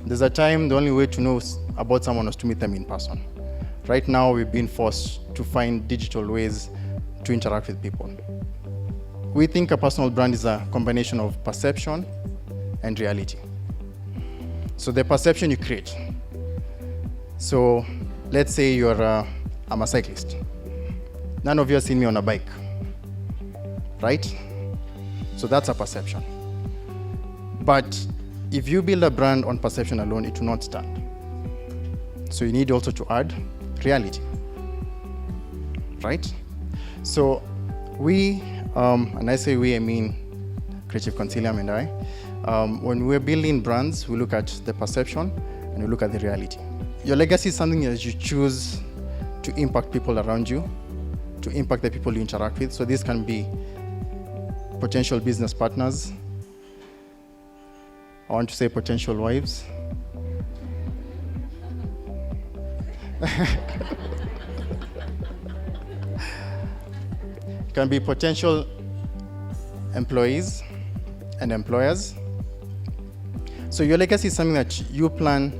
There's a time the only way to know about someone was to meet them in person. Right now, we've been forced to find digital ways to interact with people. We think a personal brand is a combination of perception and reality. So the perception you create. So let's say I'm a cyclist. None of you have seen me on a bike, right? So that's a perception. But if you build a brand on perception alone, it will not stand. So you need also to add reality, right? So we, and I say we, I mean Creative Concilium and I, when we're building brands, we look at the perception and we look at the reality. Your legacy is something that you choose to impact people around you, to impact the people you interact with. So this can be potential business partners. I want to say potential wives. It can be potential employees and employers. So your legacy is something that you plan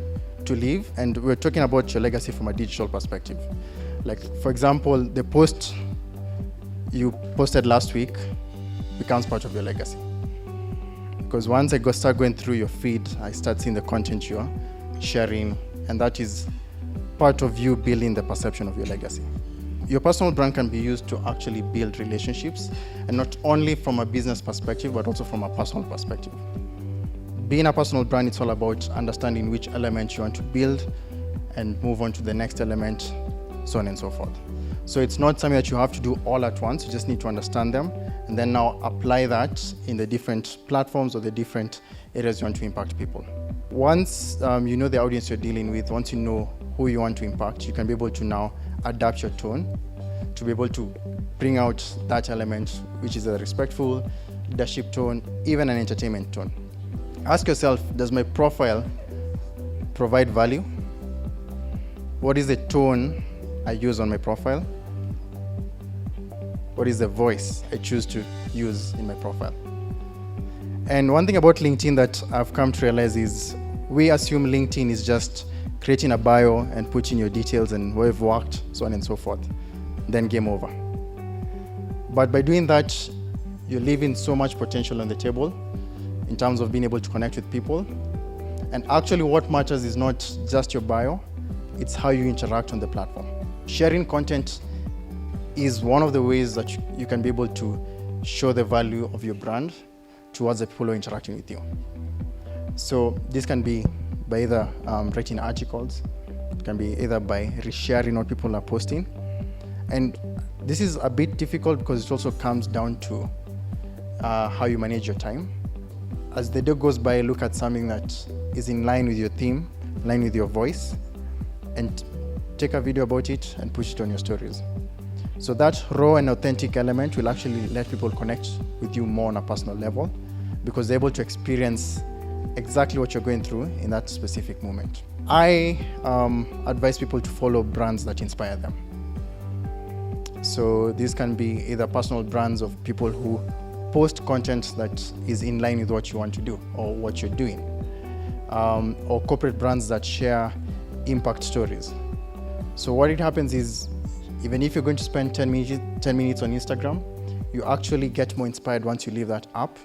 to leave, and we're talking about your legacy from a digital perspective. Like, for example, the post you posted last week becomes part of your legacy. Because once I start going through your feed, I start seeing the content you're sharing, and that is part of you building the perception of your legacy. Your personal brand can be used to actually build relationships, and not only from a business perspective, but also from a personal perspective. Being a personal brand, it's all about understanding which element you want to build and move on to the next element, so on and so forth. So it's not something that you have to do all at once, you just need to understand them, and then now apply that in the different platforms or the different areas you want to impact people. Once you know the audience you're dealing with, once you know who you want to impact, you can be able to now adapt your tone to be able to bring out that element, which is a respectful leadership tone, even an entertainment tone. Ask yourself, does my profile provide value? What is the tone I use on my profile? What is the voice I choose to use in my profile? And one thing about LinkedIn that I've come to realize is we assume LinkedIn is just creating a bio and putting your details and where you've worked, so on and so forth, then game over. But by doing that, you're leaving so much potential on the table in terms of being able to connect with people. And actually what matters is not just your bio, it's how you interact on the platform. Sharing content is one of the ways that you can be able to show the value of your brand towards the people who are interacting with you. So this can be by either writing articles, it can be either by resharing what people are posting. And this is a bit difficult because it also comes down to how you manage your time. As the day goes by, look at something that is in line with your theme, in line with your voice, and take a video about it and push it on your stories. So that raw and authentic element will actually let people connect with you more on a personal level because they're able to experience exactly what you're going through in that specific moment. I advise people to follow brands that inspire them. So these can be either personal brands of people who post content that is in line with what you want to do or what you're doing, or corporate brands that share impact stories. So what it happens is, even if you're going to spend 10 minutes on Instagram, you actually get more inspired once you leave that app,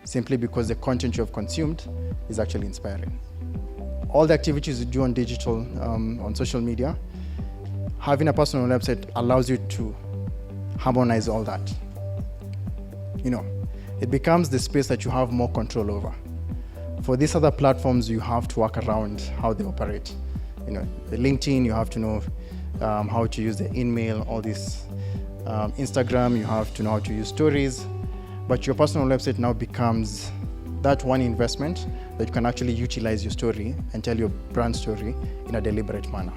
simply because the content you have consumed is actually inspiring. All the activities you do on digital, on social media, having a personal website allows you to harmonize all that. You know, it becomes the space that you have more control over. For these other platforms, you have to work around how they operate. You know, the LinkedIn, you have to know how to use the email, all this. Instagram, you have to know how to use stories. But your personal website now becomes that one investment that you can actually utilize your story and tell your brand story in a deliberate manner.